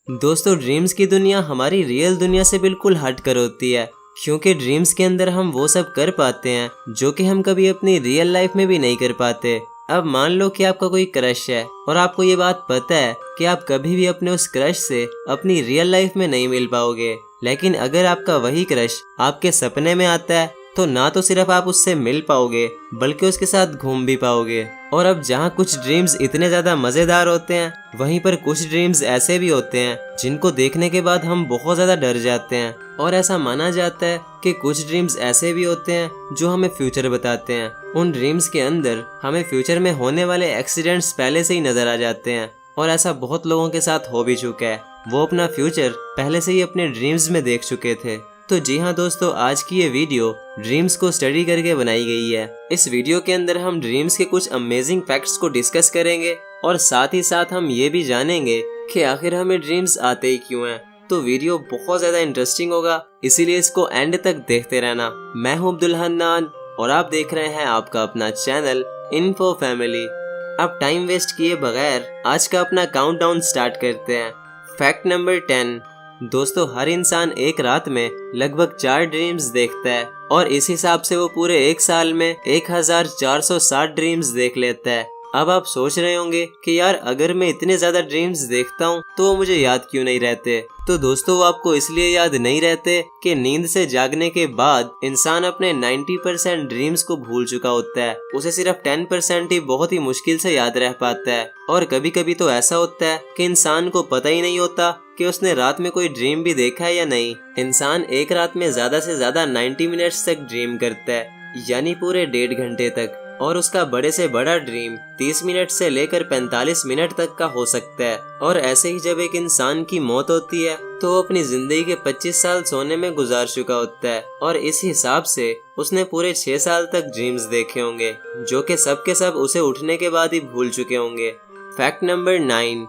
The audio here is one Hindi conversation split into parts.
दोस्तों ड्रीम्स की दुनिया हमारी रियल दुनिया से बिल्कुल हट कर होती है, क्योंकि ड्रीम्स के अंदर हम वो सब कर पाते हैं जो कि हम कभी अपनी रियल लाइफ में भी नहीं कर पाते। अब मान लो कि आपका कोई क्रश है और आपको ये बात पता है कि आप कभी भी अपने उस क्रश से अपनी रियल लाइफ में नहीं मिल पाओगे, लेकिन अगर आपका वही क्रश आपके सपने में आता है तो ना तो सिर्फ आप उससे मिल पाओगे बल्कि उसके साथ घूम भी पाओगे। और अब जहाँ कुछ ड्रीम्स इतने ज्यादा मजेदार होते हैं, वहीं पर कुछ ड्रीम्स ऐसे भी होते हैं जिनको देखने के बाद हम बहुत ज्यादा डर जाते हैं। और ऐसा माना जाता है कि कुछ ड्रीम्स ऐसे भी होते हैं जो हमें फ्यूचर बताते हैं। उन ड्रीम्स के अंदर हमें फ्यूचर में होने वाले एक्सीडेंट्स पहले से ही नजर आ जाते हैं, और ऐसा बहुत लोगों के साथ हो भी चुका है। वो अपना फ्यूचर पहले से ही अपने ड्रीम्स में देख चुके थे। तो जी हाँ दोस्तों, आज की ये वीडियो ड्रीम्स को स्टडी करके बनाई गई है। इस वीडियो के अंदर हम ड्रीम्स के कुछ अमेजिंग फैक्ट्स को डिस्कस करेंगे और साथ ही साथ हम ये भी जानेंगे कि आखिर हमें ड्रीम्स आते ही क्यों हैं। तो वीडियो बहुत ज्यादा इंटरेस्टिंग होगा, इसीलिए इसको एंड तक देखते रहना। मैं हूँ अब्दुल हन्नान और आप देख रहे हैं आपका अपना चैनल इन्फो फैमिली। अब टाइम वेस्ट किए बगैर आज का अपना काउंटडाउन स्टार्ट करते हैं। Fact number 10। दोस्तों हर इंसान एक रात में लगभग 4 ड्रीम्स देखता है, और इस हिसाब से वो पूरे एक साल में 1460 ड्रीम्स देख लेता है। अब आप सोच रहे होंगे कि यार अगर मैं इतने ज्यादा ड्रीम्स देखता हूँ तो वो मुझे याद क्यों नहीं रहते। तो दोस्तों वो आपको इसलिए याद नहीं रहते कि नींद से जागने के बाद इंसान अपने 90% ड्रीम्स को भूल चुका होता है। उसे सिर्फ 10% ही बहुत ही मुश्किल से याद रह पाता है। और कभी कभी तो ऐसा होता है कि इंसान को पता ही नहीं होता कि उसने रात में कोई ड्रीम भी देखा है या नहीं। इंसान एक रात में ज्यादा से ज्यादा 90 मिनट्स तक ड्रीम करता है, यानी पूरे 1.5 घंटे तक। और उसका बड़े से बड़ा ड्रीम 30 मिनट से लेकर 45 मिनट तक का हो सकता है। और ऐसे ही जब एक इंसान की मौत होती है तो वो अपनी जिंदगी के 25 साल सोने में गुजार चुका होता है, और इस हिसाब से उसने पूरे 6 साल तक ड्रीम्स देखे होंगे, जो कि सब के सब उसे उठने के बाद ही भूल चुके होंगे। Fact number 9।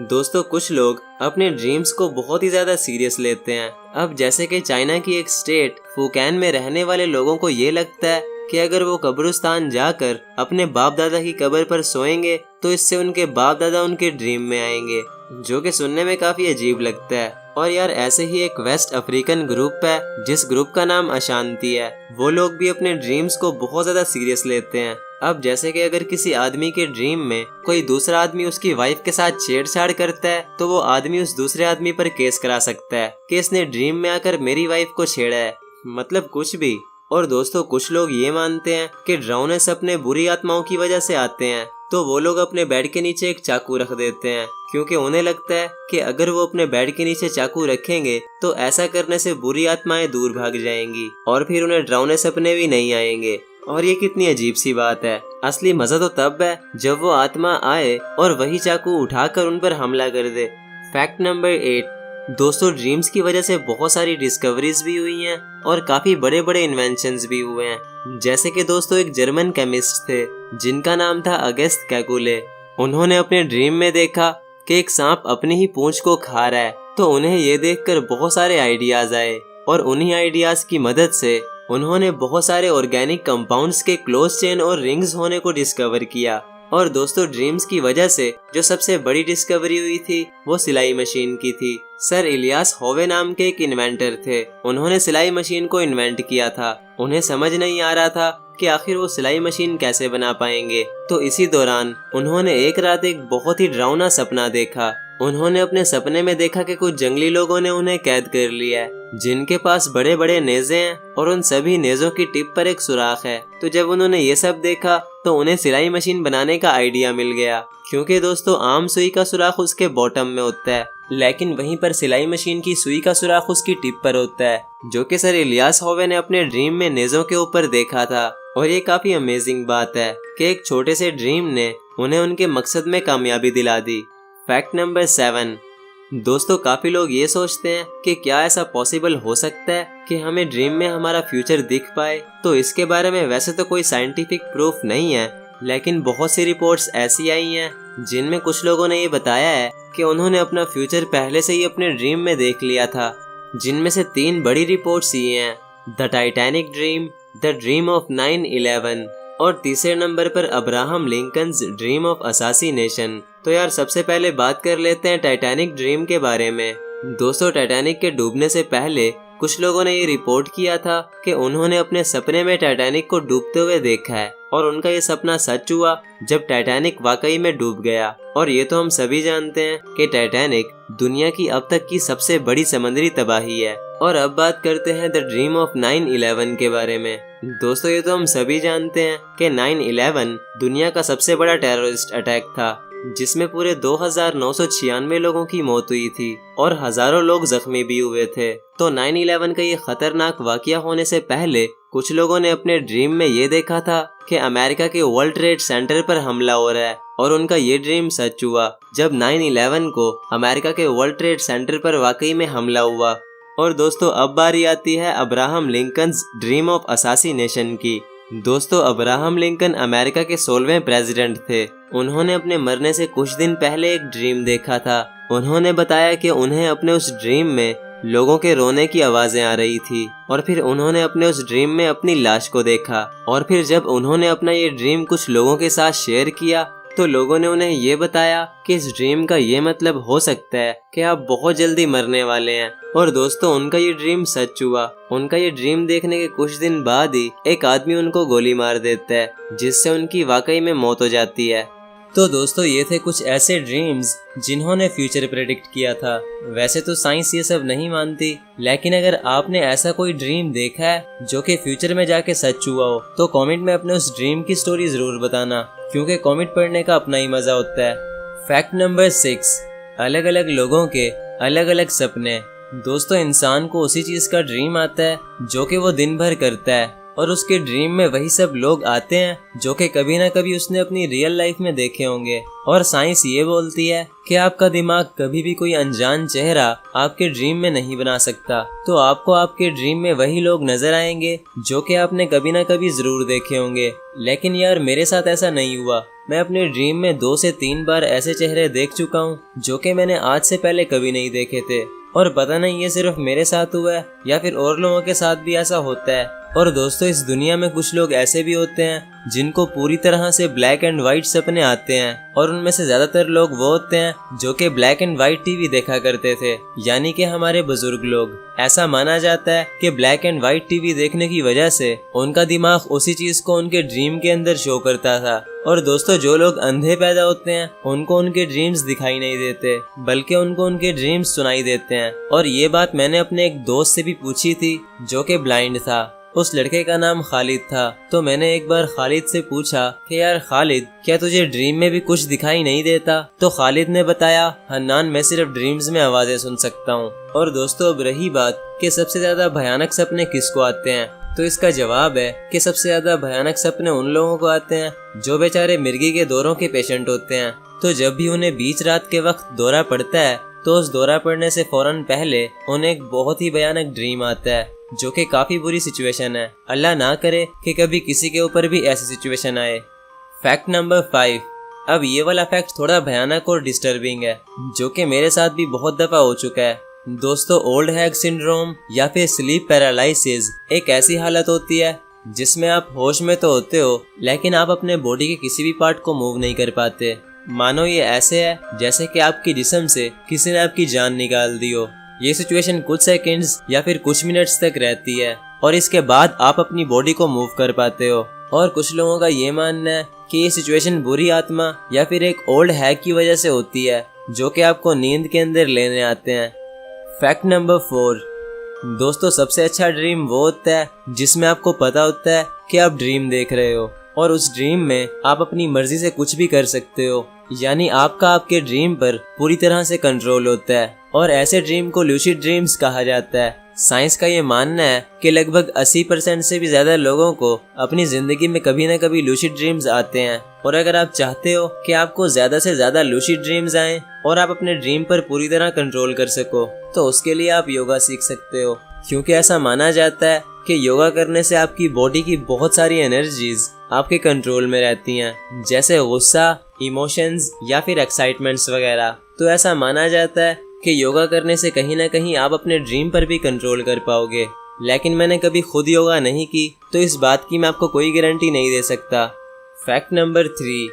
दोस्तों कुछ लोग अपने ड्रीम्स को बहुत ही ज्यादा सीरियस लेते हैं। अब जैसे कि चाइना की एक स्टेट फुकैन में रहने वाले लोगों को ये लगता है कि अगर वो कब्रिस्तान जाकर अपने बाप दादा की कब्र पर सोएंगे तो इससे उनके बाप दादा उनके ड्रीम में आएंगे, जो कि सुनने में काफी अजीब लगता है। और यार ऐसे ही एक वेस्ट अफ्रीकन ग्रुप है जिस ग्रुप का नाम अशांति है। वो लोग भी अपने ड्रीम्स को बहुत ज्यादा सीरियस लेते हैं। अब जैसे कि अगर किसी आदमी के ड्रीम में कोई दूसरा आदमी उसकी वाइफ के साथ छेड़छाड़ करता है तो वो आदमी उस दूसरे आदमी पर केस करा सकता है कि इसने ड्रीम में आकर मेरी वाइफ को छेड़ा है, मतलब कुछ भी। और दोस्तों कुछ लोग ये मानते हैं कि डरावने सपने बुरी आत्माओं की वजह से आते हैं, तो वो लोग अपने बेड के नीचे एक चाकू रख देते हैं, क्योंकि उन्हें लगता है कि अगर वो अपने बेड के नीचे चाकू रखेंगे तो ऐसा करने से बुरी आत्माएं दूर भाग जाएंगी और फिर उन्हें डरावने सपने भी नहीं आएंगे। और ये कितनी अजीब सी बात है। असली मजा तो तब है जब वो आत्मा आए और वही चाकू उठाकर उन पर हमला कर दे। Fact number 8। दोस्तों ड्रीम्स की वजह से बहुत सारी डिस्कवरीज भी हुई हैं और काफी बड़े बड़े इन्वेंशंस भी हुए हैं। जैसे कि दोस्तों एक जर्मन केमिस्ट थे जिनका नाम था अगस्त कैकुले। उन्होंने अपने ड्रीम में देखा कि एक सांप अपनी ही पूंछ को खा रहा है, तो उन्हें ये देखकर बहुत सारे आइडियाज आए, और उन्हीं आइडियाज की मदद से उन्होंने बहुत सारे ऑर्गेनिक कंपाउंड्स के क्लोज चेन और रिंग्स होने को डिस्कवर किया। और दोस्तों ड्रीम्स की वजह से जो सबसे बड़ी डिस्कवरी हुई थी वो सिलाई मशीन की थी। सर इलियास होवे नाम के एक इन्वेंटर थे। उन्होंने सिलाई मशीन को इन्वेंट किया था। उन्हें समझ नहीं आ रहा था कि आखिर वो सिलाई मशीन कैसे बना पाएंगे। तो इसी दौरान उन्होंने एक रात एक बहुत ही डरावना सपना देखा। उन्होंने अपने सपने में देखा कि कुछ जंगली लोगों ने उन्हें कैद कर लिया है, जिनके पास बड़े बड़े नेज़े हैं और उन सभी नेज़ों की टिप पर एक सुराख है। तो जब उन्होंने ये सब देखा तो उन्हें सिलाई मशीन बनाने का आइडिया मिल गया, क्योंकि दोस्तों आम सुई का सुराख उसके बॉटम में होता है, लेकिन वहीं पर सिलाई मशीन की सुई का सुराख उसकी टिप पर होता है, जो कि सर इलियास होवे ने अपने ड्रीम में नेज़ों के ऊपर देखा था। और ये काफी अमेजिंग बात है कि एक छोटे से ड्रीम ने उन्हें उनके मकसद में कामयाबी दिला दी। Fact number 7। दोस्तों काफी लोग ये सोचते हैं कि क्या ऐसा पॉसिबल हो सकता है कि हमें ड्रीम में हमारा फ्यूचर दिख पाए। तो इसके बारे में वैसे तो कोई साइंटिफिक प्रूफ नहीं है, लेकिन बहुत सी रिपोर्ट्स ऐसी आई हैं जिनमें कुछ लोगों ने ये बताया है कि उन्होंने अपना फ्यूचर पहले से ही अपने ड्रीम में देख लिया था। जिनमें से 3 बड़ी रिपोर्ट्स ये हैं: the Titanic dream, the dream of 9/11 और तीसरे नंबर पर Abraham Lincoln's dream of assassination. तो यार सबसे पहले बात कर लेते हैं टाइटैनिक ड्रीम के बारे में। दोस्तों, टाइटैनिक के डूबने से पहले कुछ लोगों ने ये रिपोर्ट किया था कि उन्होंने अपने सपने में टाइटैनिक को डूबते हुए देखा है और उनका ये सपना सच हुआ जब टाइटैनिक वाकई में डूब गया। और ये तो हम सभी जानते हैं कि टाइटैनिक दुनिया की अब तक की सबसे बड़ी समुद्री तबाही है। और अब बात करते हैं द ड्रीम ऑफ 9/11 के बारे में। दोस्तों, ये तो हम सभी जानते हैं कि 9/11 दुनिया का सबसे बड़ा टेररिस्ट अटैक था, जिसमें पूरे 2996 लोगों की मौत हुई थी और हजारों लोग जख्मी भी हुए थे। तो 9/11 का ये खतरनाक वाकया होने से पहले कुछ लोगों ने अपने ड्रीम में ये देखा था कि अमेरिका के वर्ल्ड ट्रेड सेंटर पर हमला हो रहा है, और उनका ये ड्रीम सच हुआ जब 9/11 को अमेरिका के वर्ल्ड ट्रेड सेंटर पर वाकई में हमला हुआ। और दोस्तों, अब बारी आती है Abraham Lincoln dream of assassination की। दोस्तों, अब्राहम लिंकन अमेरिका के 16वें प्रेसिडेंट थे। उन्होंने अपने मरने से कुछ दिन पहले एक ड्रीम देखा था। उन्होंने बताया कि उन्हें अपने उस ड्रीम में लोगों के रोने की आवाजें आ रही थी, और फिर उन्होंने अपने उस ड्रीम में अपनी लाश को देखा। और फिर जब उन्होंने अपना ये ड्रीम कुछ लोगों के साथ शेयर किया तो लोगों ने उन्हें ये बताया कि इस ड्रीम का ये मतलब हो सकता है कि आप बहुत जल्दी मरने वाले हैं। और दोस्तों, उनका ये ड्रीम सच हुआ। उनका ये ड्रीम देखने के कुछ दिन बाद ही एक आदमी उनको गोली मार देता है, जिससे उनकी वाकई में मौत हो जाती है। तो दोस्तों, ये थे कुछ ऐसे ड्रीम्स जिन्होंने फ्यूचर प्रेडिक्ट किया था। वैसे तो साइंस ये सब नहीं मानती, लेकिन अगर आपने ऐसा कोई ड्रीम देखा है जो कि फ्यूचर में जाके सच हुआ हो, तो कमेंट में अपने उस ड्रीम की स्टोरी जरूर बताना, क्योंकि कमेंट पढ़ने का अपना ही मजा होता है। फैक्ट नंबर 6, अलग अलग लोगों के अलग अलग सपने। दोस्तों, इंसान को उसी चीज का ड्रीम आता है जो कि वो दिन भर करता है, और उसके ड्रीम में वही सब लोग आते हैं जो कि कभी ना कभी उसने अपनी रियल लाइफ में देखे होंगे। और साइंस ये बोलती है कि आपका दिमाग कभी भी कोई अनजान चेहरा आपके ड्रीम में नहीं बना सकता। तो आपको आपके ड्रीम में वही लोग नजर आएंगे जो कि आपने कभी ना कभी जरूर देखे होंगे। लेकिन यार, मेरे साथ ऐसा नहीं हुआ। मैं अपने ड्रीम में 2 से 3 बार ऐसे चेहरे देख चुका हूँ जो कि मैंने आज से पहले कभी नहीं देखे थे। और पता नहीं ये सिर्फ मेरे साथ हुआ है या फिर और लोगों के साथ भी ऐसा होता है। और दोस्तों, इस दुनिया में कुछ लोग ऐसे भी होते हैं जिनको पूरी तरह से ब्लैक एंड व्हाइट सपने आते हैं, और उनमें से ज्यादातर लोग वो होते हैं जो कि ब्लैक एंड व्हाइट टीवी देखा करते थे, यानी कि हमारे बुजुर्ग लोग। ऐसा माना जाता है कि ब्लैक एंड व्हाइट टीवी देखने की वजह से उनका दिमाग उसी चीज को उनके ड्रीम के अंदर शो करता था। और दोस्तों, जो लोग अंधे पैदा होते हैं उनको उनके ड्रीम्स दिखाई नहीं देते, बल्कि उनको उनके ड्रीम्स सुनाई देते हैं। और ये बात मैंने अपने एक दोस्त से भी पूछी थी जो कि ब्लाइंड था। उस लड़के का नाम खालिद था। तो मैंने एक बार खालिद से पूछा कि यार खालिद, क्या तुझे ड्रीम में भी कुछ दिखाई नहीं देता? तो खालिद ने बताया, हन्नान, मैं सिर्फ ड्रीम्स में आवाजें सुन सकता हूँ। और दोस्तों, अब रही बात कि सबसे ज्यादा भयानक सपने किसको आते हैं, तो इसका जवाब है कि सबसे ज्यादा भयानक सपने उन लोगों को आते हैं जो बेचारे मिर्गी के दौरों के पेशेंट होते हैं। तो जब भी उन्हें बीच रात के वक्त दौरा पड़ता है, तो उस दौरा पड़ने से फौरन पहले उन्हें एक बहुत ही भयानक ड्रीम आता है, जो कि काफी बुरी सिचुएशन है। अल्लाह ना करे कि कभी किसी के ऊपर भी ऐसी सिचुएशन आए। फैक्ट नंबर 5, अब ये वाला फैक्ट थोड़ा भयानक और डिस्टर्बिंग है, जो कि मेरे साथ भी बहुत दफा हो चुका है। दोस्तों, ओल्ड हैग सिंड्रोम या फिर स्लीप पैरालिसिस एक ऐसी हालत होती है जिसमें आप होश में तो होते हो, लेकिन आप अपने बॉडी के किसी भी पार्ट को मूव नहीं कर पाते। मानो ये ऐसे है जैसे कि आपकी जिस्म से किसी ने आपकी जान निकाल दी हो। ये सिचुएशन कुछ सेकंड्स या फिर कुछ मिनट्स तक रहती है, और इसके बाद आप अपनी बॉडी को मूव कर पाते हो। और कुछ लोगों का ये मानना है कि ये सिचुएशन बुरी आत्मा या फिर एक ओल्ड हैग की वजह से होती है, जो कि आपको नींद के अंदर लेने आते हैं। फैक्ट नंबर 4, दोस्तों, सबसे अच्छा ड्रीम वो होता है जिसमें आपको पता होता है कि आप ड्रीम देख रहे हो, और उस ड्रीम में आप अपनी मर्जी से कुछ भी कर सकते हो, यानी आपका आपके ड्रीम पर पूरी तरह से कंट्रोल होता है। और ऐसे ड्रीम को लूसिड ड्रीम्स कहा जाता है। साइंस का ये मानना है कि लगभग 80% से भी ज्यादा लोगों को अपनी जिंदगी में कभी न कभी लूसिड ड्रीम्स आते हैं। और अगर आप चाहते हो कि आपको ज्यादा से ज्यादा लूसिड ड्रीम्स आएं और आप अपने ड्रीम पर पूरी तरह कंट्रोल कर सको, तो उसके लिए आप योगा सीख सकते हो, क्योंकि ऐसा माना जाता है कि योगा करने से आपकी बॉडी की बहुत सारी एनर्जीज आपके कंट्रोल में रहती हैं, जैसे गुस्सा, इमोशंस या फिर एक्साइटमेंट्स वगैरह। तो ऐसा माना जाता है कि योगा करने से कहीं ना कहीं आप अपने ड्रीम पर भी कंट्रोल कर पाओगे। लेकिन मैंने कभी खुद योगा नहीं की, तो इस बात की मैं आपको कोई गारंटी नहीं दे सकता। फैक्ट नंबर 3,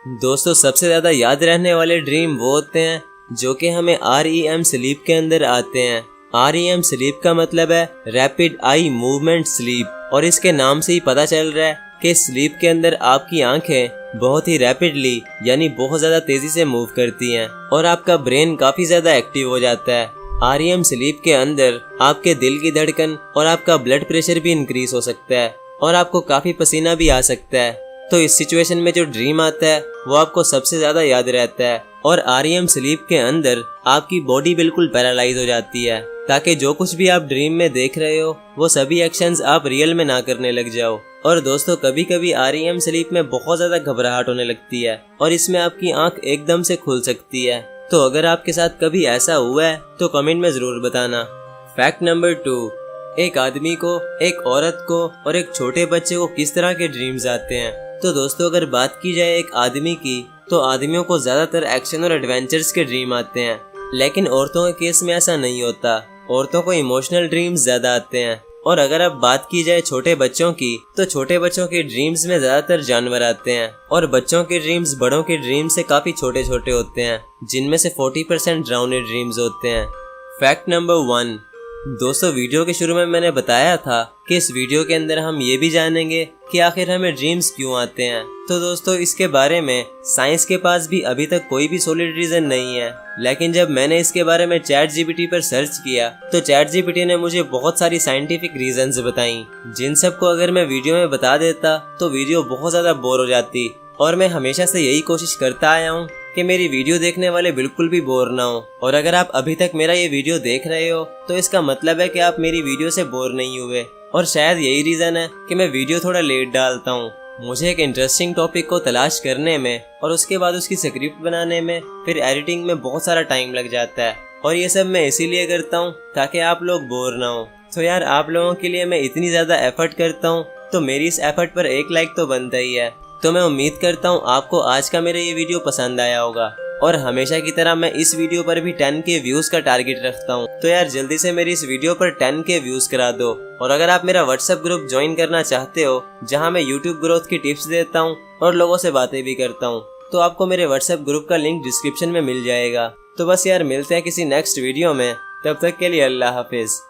दोस्तों सबसे ज़्यादा याद रहने वाले ड्रीम वो होते हैं जो कि हमें REM स्लीप के अंदर आते हैं। REM स्लीप का मतलब है रैपिड आई मूवमेंट स्लीप, और इसके नाम से ही पता चल रहा है कि स्लीप के अंदर आपकी आंखें बहुत ही रैपिडली यानी बहुत ज़्यादा तेज़ी से मूव करती हैं और आपका ब्रेन काफ़ी ज़्यादा एक्टिव हो जाता है। REM स्लीप के अंदर आपके दिल की धड़कन और आपका ब्लड प्रेशर भी इंक्रीज हो सकता है और आपको काफ़ी पसीना भी आ सकता है। तो इस सिचुएशन में जो ड्रीम आता है वो आपको सबसे ज़्यादा याद रहता है। और REM स्लीप के अंदर आपकी बॉडी बिल्कुल पैरालाइज हो जाती है ताकि जो कुछ भी आप ड्रीम में देख रहे हो वो सभी एक्शंस आप रियल में ना करने लग जाओ। और दोस्तों कभी कभी REM स्लीप में बहुत ज़्यादा घबराहट होने लगती है और इसमें आपकी आंख एकदम से खुल सकती है। तो अगर आपके साथ कभी ऐसा हुआ है तो कमेंट में ज़रूर बताना। फैक्ट नंबर 2, एक आदमी को, एक औरत को और एक छोटे बच्चे को किस तरह के ड्रीम्स आते हैं। तो दोस्तों अगर बात की जाए एक आदमी की, तो आदमियों को ज़्यादातर एक्शन और एडवेंचर्स के ड्रीम आते हैं, लेकिन औरतों के केस में ऐसा नहीं होता। औरतों को इमोशनल ड्रीम्स ज़्यादा आते हैं। और अगर अब बात की जाए छोटे बच्चों की, तो छोटे बच्चों के ड्रीम्स में ज़्यादातर जानवर आते हैं और बच्चों के ड्रीम्स बड़ों के ड्रीम्स से काफ़ी छोटे छोटे होते हैं, जिनमें से 40% डरावने ड्रीम्स होते हैं। फैक्ट नंबर 1, दोस्तों वीडियो के शुरू में मैंने बताया था कि इस वीडियो के अंदर हम ये भी जानेंगे कि आखिर हमें ड्रीम्स क्यों आते हैं। तो दोस्तों इसके बारे में साइंस के पास भी अभी तक कोई भी सॉलिड रीजन नहीं है, लेकिन जब मैंने इसके बारे में ChatGPT पर सर्च किया तो ChatGPT ने मुझे बहुत सारी साइंटिफिक रीजंस बताई, जिन सबको अगर मैं वीडियो में बता देता तो वीडियो बहुत ज़्यादा बोर हो जाती। और मैं हमेशा से यही कोशिश करता आया हूँ कि मेरी वीडियो देखने वाले बिल्कुल भी बोर ना हो। और अगर आप अभी तक मेरा ये वीडियो देख रहे हो तो इसका मतलब है कि आप मेरी वीडियो से बोर नहीं हुए। और शायद यही रीज़न है कि मैं वीडियो थोड़ा लेट डालता हूँ। मुझे एक इंटरेस्टिंग टॉपिक को तलाश करने में और उसके बाद उसकी स्क्रिप्ट बनाने में, फिर एडिटिंग में बहुत सारा टाइम लग जाता है। और ये सब मैं इसीलिए करता हूँ ताकि आप लोग बोर ना हो। तो यार आप लोगों के लिए मैं इतनी ज़्यादा एफर्ट करता हूँ तो मेरी इस एफर्ट पर एक लाइक तो बनता ही है। तो मैं उम्मीद करता हूँ आपको आज का मेरा ये वीडियो पसंद आया होगा। और हमेशा की तरह मैं इस वीडियो पर भी 10K व्यूज़ का टारगेट रखता हूँ। तो यार जल्दी से मेरी इस वीडियो पर 10K व्यूज़ करा दो। और अगर आप मेरा व्हाट्सएप ग्रुप ज्वाइन करना चाहते हो जहाँ मैं यूट्यूब ग्रोथ की टिप्स देता हूँ और लोगों से बातें भी करता हूँ, तो आपको मेरे व्हाट्सएप ग्रुप का लिंक डिस्क्रिप्शन में मिल जाएगा। तो बस यार मिलते हैं किसी नेक्स्ट वीडियो में, तब तक के लिए अल्लाह हाफिज़।